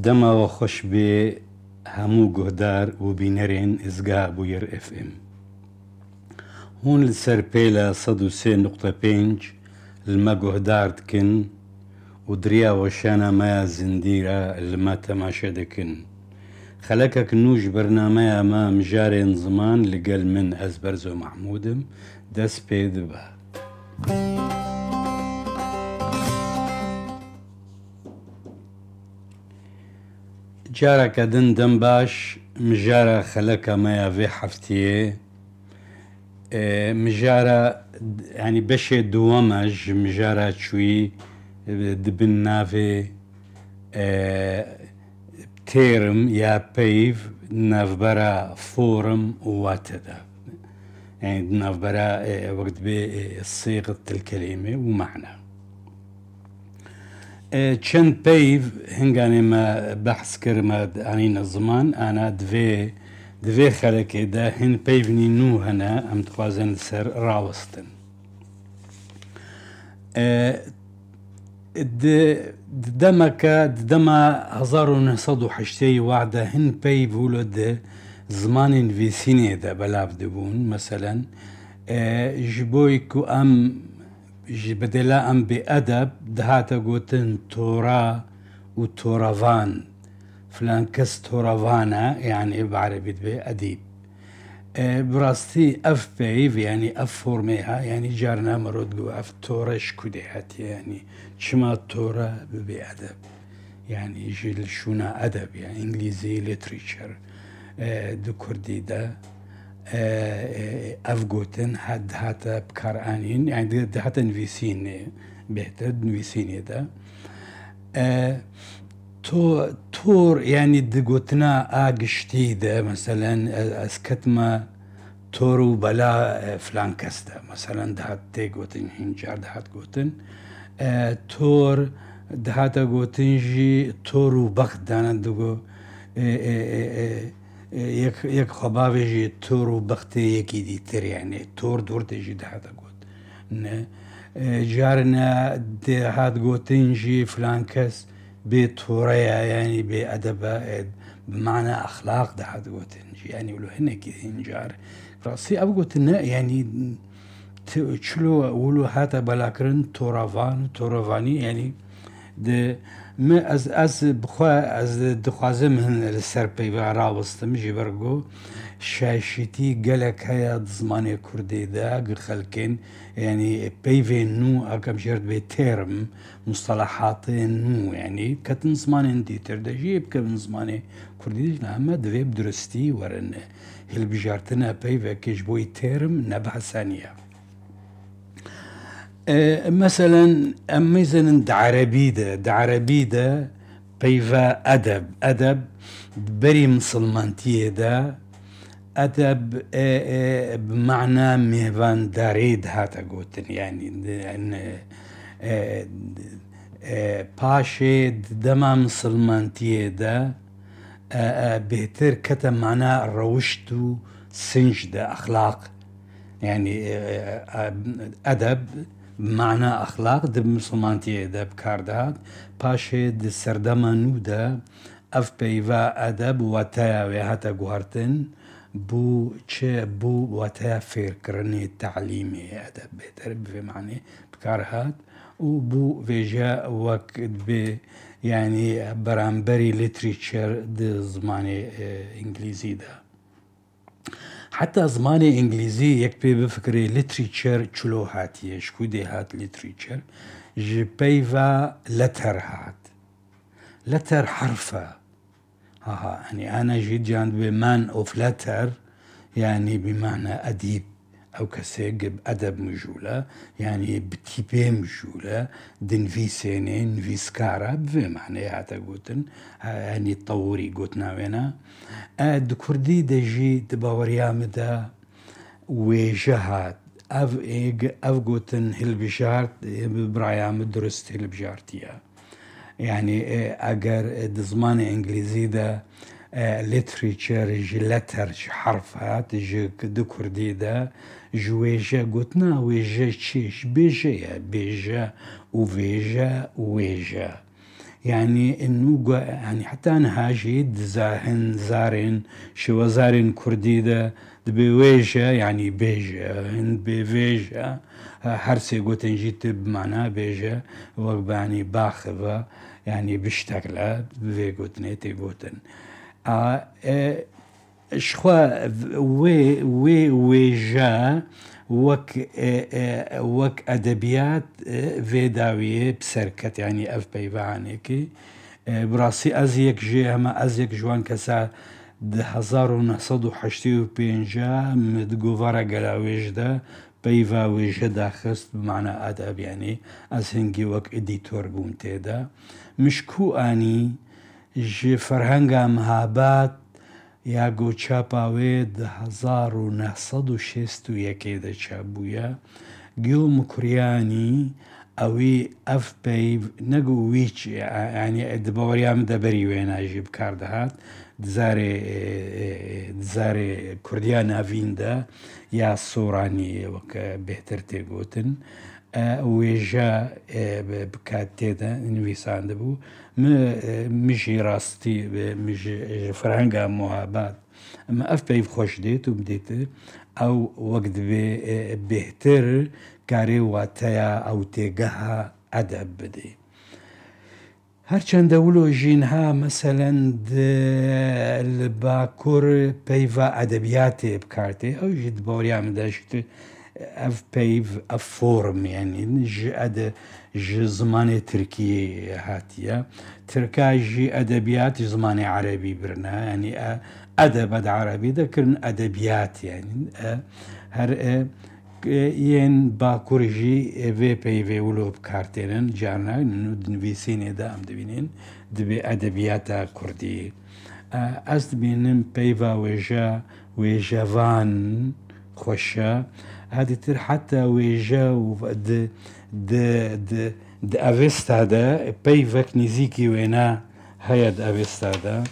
دەما خۆش بێ هەموو گۆدار و بینەرێن ئزگا بوویەر FM هون لەسەر پێلە 103.5 لما گۆدار دکن و دریاوە شانەمەیە زیندیرە لما تەماشە دەکن خەلەکەک نوش بەرنامەیە مە مژارێن زمان لەگەل من ئەزبەرزۆ مەحموودم دەست پێ دبە جارەکە دەم باش مژارە خەلەکە مەیە vê hefteyê مژارە ینی بەشێ دووەمەش مژارە چووی دبن ناوێ تێرم یا پەیڤ ناوبەرە فۆرم واتەدا يعني نافبرا وقت بصيغة الكلمة ومعنى چند بيف هنگاني ما بحث كرما عنين الزمان انا دوي خلق دا هن بيفني نو هنا ام تخوازن سر راوستن دما 1980 وعدا هن بيف ولد زمان نویسینێ دا بەلاو دەبوون مەسەلەن ji بۆی ku em ji bedêla em bêedeb dihate gotin tora û toravan filan kes toravan e yani bi'erebî dibe edîb bi rastî ev peyv yani ev formê he yani carna mirod got ev tora ji ku dê hetiye yani çima tora bi bêedeb yani ji şûna edeb yani İngilîzî literature دو كردي دا أفقوتن حد هاتا بكارانين يعني ده هاتا نويسين بهتر نويسين دا تور يعني دقوتنا آقشتي دا مثلا اسكتما تورو بلا فلان كستا مثلا ده هات تيقوتن هنجار ده هات قوتن تور ده هاتا قوتن جي تورو بخت دانا دقو یک خباویجی تور و بختی یکی دیتر یعنی تور دور تیجی ده هات گوت نه جارنا ده هات گوتنجی فلان کس به توره یعنی به ادب بمعنى اخلاق ده هات گوتنجی یعنی ولو هنه که هنجار راسي اب گوتنه یعنی چلو ولو هات بلاکرن توروانی یعنی ده ما از بخوا از دخوازم هن لسر پیوه راوستم جبرگو شاشتی گلک هیا زمانی کردی دا خلکن يعني پیوه نو اکم جرد به ترم مصطلحات نو يعني كتن زمان اندي تردجيب كتن زماني كردي نعم دويب درستي ورن هل بجارتنا پیوه كش بوي ترم نبع ثانيه مثلا مثلا دعربي ده بيفا أدب بري مسلمانتيه ده أدب بمعنى مهبان داريد هاتا قوتن يعني باشي دما مسلمانتيه ده بهتر كتا معناه روشتو سنج ده أخلاق يعني أدب بمعنى أخلاق دب مسلمانتيه ده بكاردات باشي دي سردما نودا اف بيفا أدب واتايا ويهاتا قوارتن بو واتايا فير كرني تعليمي أدب بهتر بمعنى بكارهات وبو فيجا وقت بي يعني برامبري ليتريتشر دي زماني إنجليزي ده حتى زماني انجليزي يكبي بفكري ليتريتشر چلو هاتيه شكو دي هات ليتريتشر جي بيفا لتر هات لتر حرفة يعني انا جيت جاند بمان اوف لتر يعني بمعنى اديب او كسيق بأدب مجولة يعني بتيبي مجولة دنفيسينين نفيسكارا بمعنى هاتا قوتن يعني طوري قوتنا وينا دكردي دجي دباوريام دا ويجهات اف قوتن هلبجارت برايام درست هلبجارتيا يعني اگر دزمان انجليزي دا ليتريتشر جي لتر جي حرفات جي دكردي دا جويجا قوتنا ويجا تشيش بيجا وفيجا ويجا يعني إنه يعني حتى أنا هاجي زاهن زارن شو زارن كردي ده بويجة يعني بيجة هن بفيجة حرسي قوتن جيت بمعنى بيجة وقباني باخبة يعني بشتغلة بفي قوتني تيقوتن شخوا ويجا وك أدبيات فيداوية بسركت يعني أف بيبانيكي براسي أزيك جي هما أزيك جوان كسا ده 1985 متقوفارا قلاويج ده بيفا ويجا داخست بمعنى أدب يعني أزهنجي وك إديتور قومتي ده مشكو أني جي فرهنگا مهابات یاگۆ چاپاوێ 1960 دا چابووە گیۆ مکوریانی ئەوی ئەف پەی نەگو ویچ ینی دبەوەریام دەبەری وێناژی بکاردەهات دزارێ کوردیان ناڤیندا یا سۆرانی وەکە بێتر تێگوتن وێژە بکات تێدا نویساندە بوو مژی ڕاستی فرهنگا موهابات ئەمە ئەف پێی خۆش دێت و بدێتە ئەو وەک دەبێ بێتر کارێ واتەیە ئەو تێگەها ئەدەب بدێ هەرچەندە ولۆژینها مەسەلەن باکوور پەیڤە ئەدەبیاتێ بکارتێ ئەوژی باوەریامداشت ئەف پەیڤ ئەف فۆرم یعنی ji zimanê Tirkiyeyê hatiye Tirka jî edebiyatî zimanê Erebî birine yanî edeb Erebî de kirin edebiyat yani her yên bakur jî vê peyvê wilo bikartênin carna nivîsînê de em dibînin dibê edebiyata Kurdî ez dibînim peyva wêjevan xweş e هاديتر حتى ويجا د افيستا دا بيفك نزيكي وينا هيا د افيستا دا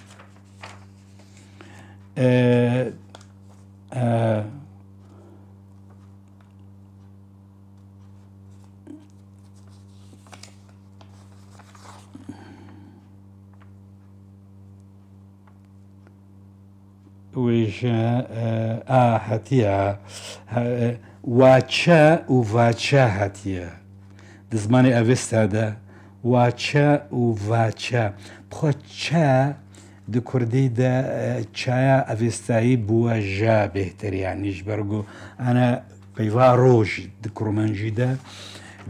ويجا هاتيا واچە و ڤاچە هاتیە دزمانی ئەڤێستادا واچە و ڤاچە بخۆ چا di Kurdî de çaya ئەڤێستایی بووە ژا بێتریانیش بەرگۆ ئەنە پەیوا ڕۆژ di Kurmanjî de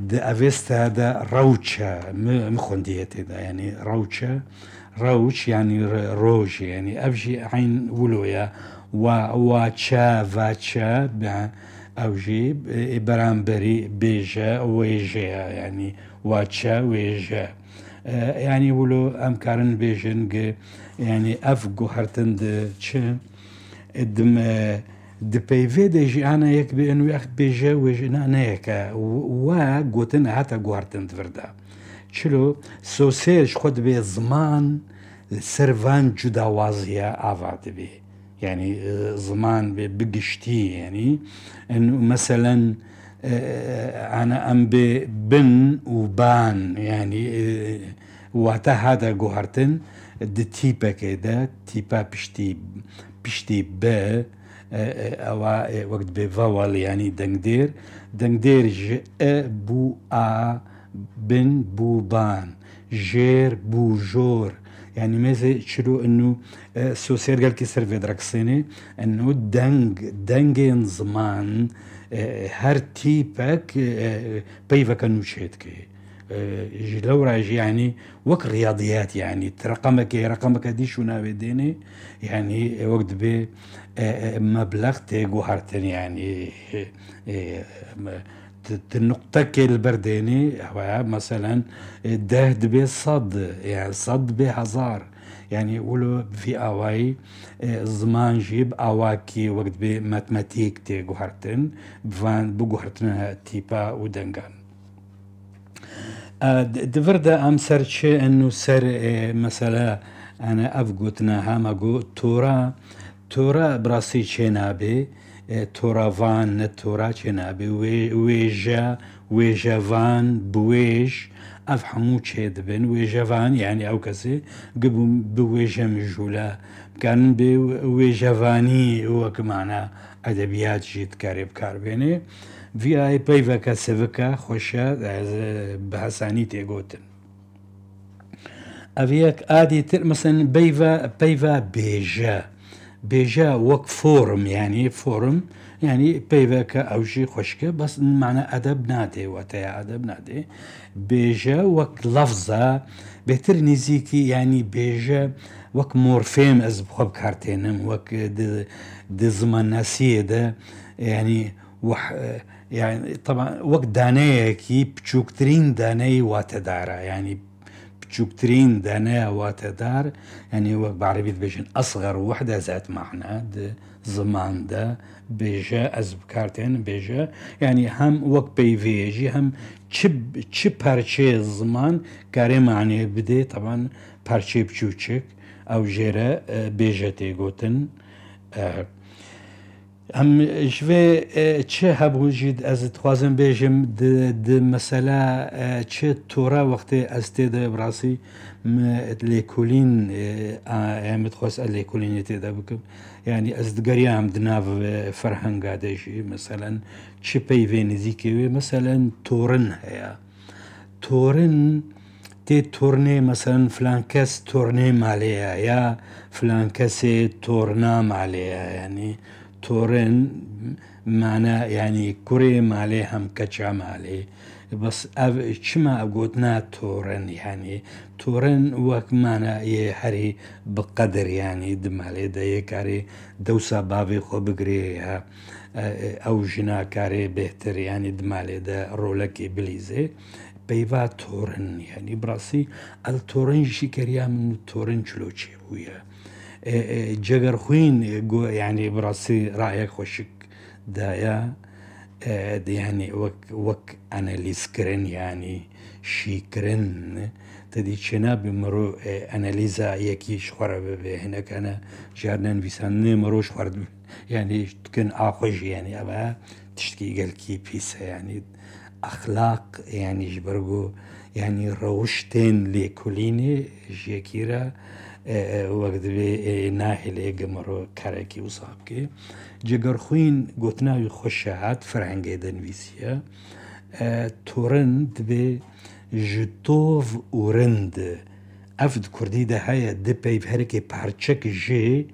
di ئەڤێستا de ڕەوچە مخۆندیە تێدا ینی ڕەوچە ڕەوچ ینی ڕۆژ ینی ئەڤ ژی عین ولۆیە واچە ڤاچە ئەوژی بەرامبەری بێژە وێژەیە ینی واچە وێژە ینی ولۆ ئەم کارن بێژن ینی ئەف گوهرتن چ دپەیڤێ دێژی ئانە یەک بێن و یەخ بێژە وێژنانەیەکە وا گوتن هاتە گوهرتن وردا چلو سۆسێش خۆ دەبێ زمان سەرڤان جوداوازیە ئاوا دەبێ يعني زمان بقشتي يعني انه مثلا انا ام بن وبان يعني واتا هذا جوهرتن دي تيبا كده تيبا بشتي ب او وقت بفاول يعني دنگدير ج بو ا بن بو بان جير بو جور يعني ماذا شلو انه سوسير قال كي سيرفي دراكسيني انه دنجين زمان هر تيبك بيفا كانو شيتكي لو راجي يعني وك رياضيات يعني رقمك دي شو ناوي يعني وقت بي مبلغ تيجو هارتن يعني النقطة البرداني مثلا ده دبي صد يعني صد بهزار يعني يقولوا في أواي زمان جيب أواكي وقت بي ماتماتيك تي جوهرتن بفان بجوهرتن تيبا ودنجان دفردا أم سرشة إنه سر مثلا أنا أفقتنا هامجو تورا براسي شنابي تۆراڤان نە تۆرا چێ نابێ وێژە وێژەڤان بوێژ ئەف هەموو چێ دەبن وێژەڤان یعنی ئەو کەسێ گبووم بوێژە مژوولە بکارن بێ وێژەڤانی وەکمانە ئەدەبیات ژیت کارێ بکاربێنێ ڤای پەیڤەکە سڤکە خۆشە بە هەسانی تێگوتن ئەڤەک ئادی تر مەسەن پەیڤە بێژە وەک فۆرم یعنی فۆرم ینی پەیڤەکە ئەوژی خۆشکە بەس مانە ئەدەب نادێ وەتەیە ئەدەب نادێ بێژە وەک لەفزە بێتر نزیکی ینی بێژە وەک مۆرفێم ئەس بخۆ بکارتێنم وەک دزمەنەسیێدە ینی وەک دانەیەکی بچووکترین دانەی واتەدارە ینی بچووکترین دانەیە واتەدار ینی وەک بەعەرەبیت بێژن ئەسغەر وحدە ذات معنە زماندا بێژە ئەس بکارتێن بێژە ینی هەم وەک پەیڤێژی هەم چ پارچەیە زمان کارێ معنێ بدێ تەبان پارچەی بچووچک ئەو ژێرە بێژە تێگوتن ئەم ژێ چه هەبووژیت ئەس دخوازم بێژم مەسەلا چ تۆرا وەختێ ئەس تێدا بڕاستی لێکولین ئەمت خۆست لێکولینی تێدا بکەم ینی ئەس دگەریام دناو فەرهەنگا دەژی مەسەلەن چ پەیڤێ نزیکەوێ مەسەلەن تۆرن هەیە تۆرن تێ تۆرنێ مەسەلەن فلان کەس تۆرنێ مالەیە یا فلان کەسێ تۆرنا مالەیە ینی تۆرن مانە ینی کوڕێ مالێ هەم کەچا مالێ بەس چما ئەگوتنا تۆرن ینی تۆرن وەکمانە هەری بقەدر ینی دمالێ دەیە کارێ دەوسا باێ خۆ بگرێ ئەو ژنا کارێ بهتر ینی دمالێدا ڕۆلەکی بلیزێ پەیڤا تۆرن ینی بڕاستی ئەل تۆرنشی کەریا من تۆرن چلۆچێ بووە جەگەر خوین ینی بڕاستی ڕایەک خۆشک دایە ینی وەک ئەنەلیزکردن ینی شیکردن تدی چێنا بمەڕۆ ئەنەلیزا یەکیش خوارە ببێ هێنەکانە ژارنە نویسانێ مەڕۆژ خوارد ینی تکن ئاخۆژ ینی ئەوە تشتی گەلکی پیسە ینی ئەخلاق ینیش بەرگۆ ینی ڕەوشتێن لێکولینێ ژێکیرە وەک دەبێ ناهێلێ گەمەڕۆ کارێکی وسا بکێ جگەر خوین گوتناوی خۆشە هات فەرهەنگێ دەنویسیە تۆرن دەبێ ji tov û rind ev di Kurdî de heye di peyv herikê parçek jê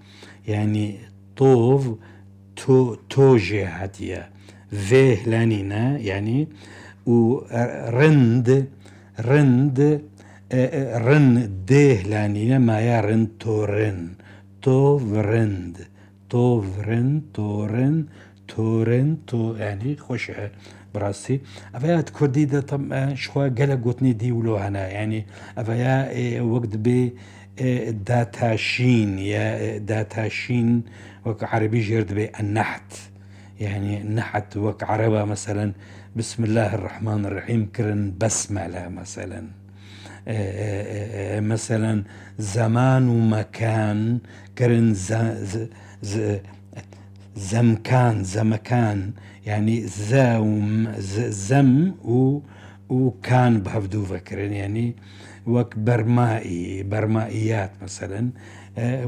yanî tov to jê hatiye vê hilanîne yanî û rind rin dê hilanîne maya rind torin tov rind torin to yanî xweş e براستی ئەڤەیە کوردی دەشخوا گەلە گوتنی دیولۆ هەنا ینی ئەڤەیە وەک بێ داتاشین یا داتاشین وەک عەربی ژێر دەبێ ئەنەحت یعنی نەحت وەک عەرەبە مەسەلەن بسم الله الرحمن الرحیم کردن بەسمەلە مەسەلەن زەمان و مەکان کردن زەمکان ینی زەم و کان بەهەفتوو بەکردن ینی وەک بەرمائیات مەسەلەن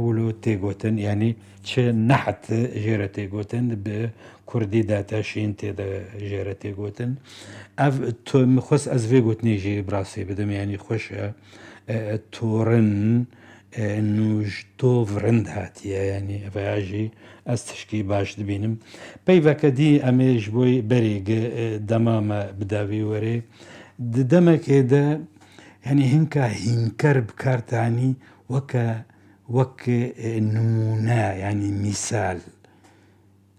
ولو تێگوتن ینی چه نەحت ژێرە تێگوتن بە کوردی داتاشین تێدا ژێرە تێگوتن ئەv خۆست ئەس vê گوتنێژێ براسێ بدەم ینی خۆشە تۆڕن نوژ تۆڤ ڕند هاتیە ینی ئەڤژی ئەس تشکی باش دبینم پەیڤەکە دی ئەمێش بۆی بەرێگە دەمامە بداوی وەرێ دەمەکێدا ینی هینکە هینکەر بکارتانی وەک نمونە ینی میسال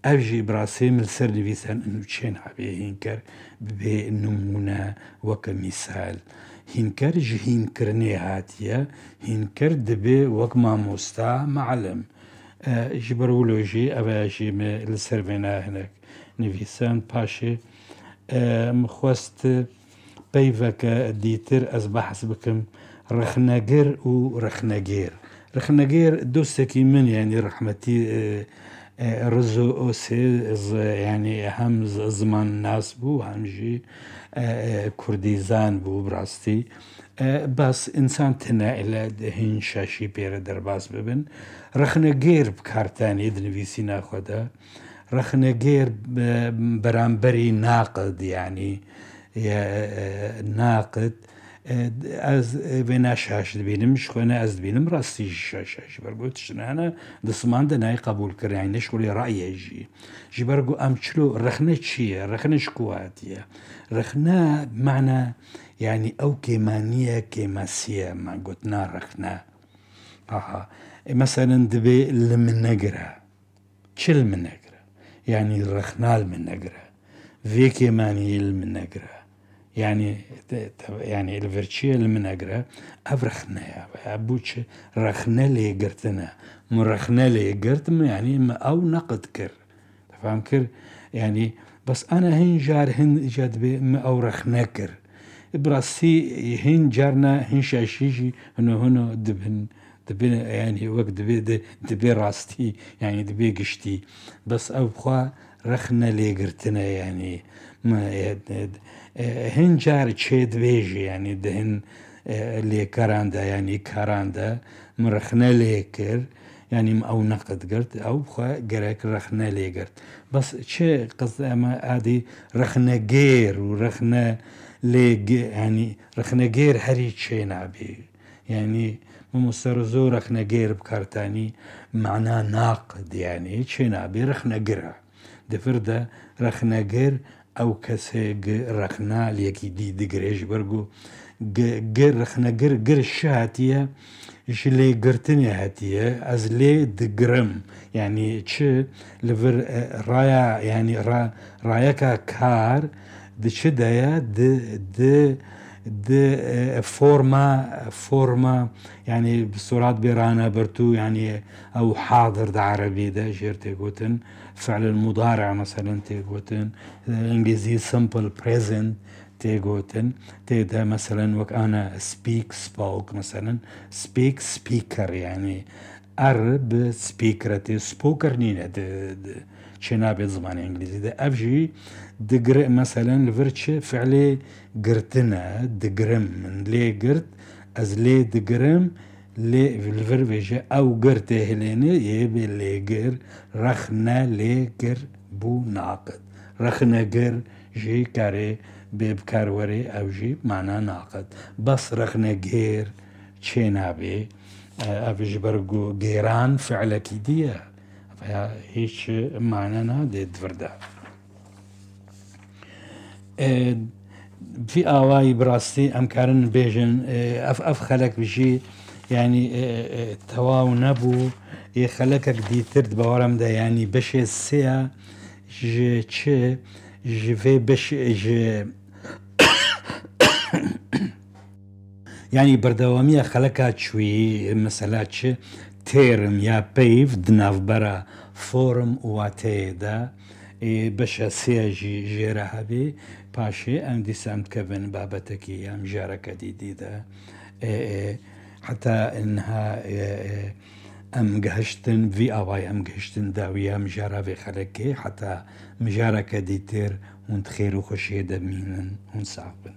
ئەوژی براسێ من سەر نویسان چێن هەبێ هینکەر ببێ نمونە وەکە میسال هینکەر ji hînkirinê hatiye hînkir dibe wek mamosta meelem ji ber wilo jî ev jî me li ser vêne hinek nivîsan paşê min xwest peyveke dîtir ez behs bikim rexnegir û rexnegêr dostekî min yanî rehmetî رزو أوسي يعني هم زمان ناس بو هم جي كرديزان بو براستي بس إنسان تنا إلى هين شاشي بير درباس ببن رخنا غير بكارتاني دنفيسينا خدا رخنا غير برامبري ناقد يعني ناقد از بنا شاش دبینم شخونه از دبینم راستی شاش برگو تشنانه دسمان دنای قبول کرد يعني نشكل رأيه جي برگو ام چلو رخنه چیه رخنه شكواتيه رخنه معنى يعني او كيمانية كيماسية ما قلتنا رخنه مثلا دبي المنقرة چل منقرة يعني رخنا المنقرة في كيمانية المنقرة يعني الفرشية المنقرة أبرخنا يا أبوش رخنا لي قرتنا مرخنا لي قرت يعني أو نقد كر فهم كر يعني بس أنا هن جار هن جاد بي أو رخنا كر براسي هن جارنا هن شاشيجي هنا دبن يعني وقت دبي راستي يعني دبي قشتي بس أو بخوا رخنا لي قرتنا يعني ما هن جار تشيد بيجي يعني دهن لي كاراندا يعني كاراندا مرخنا ليكر يعني او نقد قرت او بخوا قراك رخنا لي قرت بس شي قصد اما هذه رخنا غير ورخنا لي يعني رخنا غير هري شي نابي يعني مسترزو رخنا غير بكارتاني معناه ناقد يعني شي نابي رخنا قرا دفرده رخنا غير او کسی رخنا لیکی دی گریج برگو رخنا گر شهاتیه جلی گرتنی هاتیه از لی دگرم يعني چه لفر رايا يعني رايا كار دش دايا د فورما يعني بصورات بيرانا برتو يعني او حاضر دا عربي دا جير تيقوتن فعل المضارع مثلا تيقوتن انجليزي simple present تيقوتن تيدا مثلا وك انا spoke مثلا speaker يعني ارب سبيكرتي سبوكر نينا شنابي زمان انجليزي ده افجي دقر مثلا لفرتش فعلي قرتنا دقرم من لي قرت از لي دقرم لي الفرفيجة او قرته هليني يبي لي قر رخنا لي قر بو ناقد رخنا قر جي كاري بيبكار وري او جي معنى ناقد بس رخنا قير شنابي افجي برقو قيران فعلك ديه هيش معنانا دي دفردا في آواي براستي أمكارن بيجن أف خلق بشي يعني تواو نبو يخلقك دي ترد بورم ده يعني بشي السيا جي تشي جي في بشي جي يعني بردوامية خلقها شوي مسألة تشي تيرم يا بيف دناف برا فورم واتي دا بشا سياجي جيرها بي باشي ام دي سامت كفن بابتكي ام جارك دي دا حتى انها ام قهشتن في اواي ام قهشتن داوية مجارة في خلقي حتى مجارك دي تير ونتخيرو خشي دمينن ونصعبن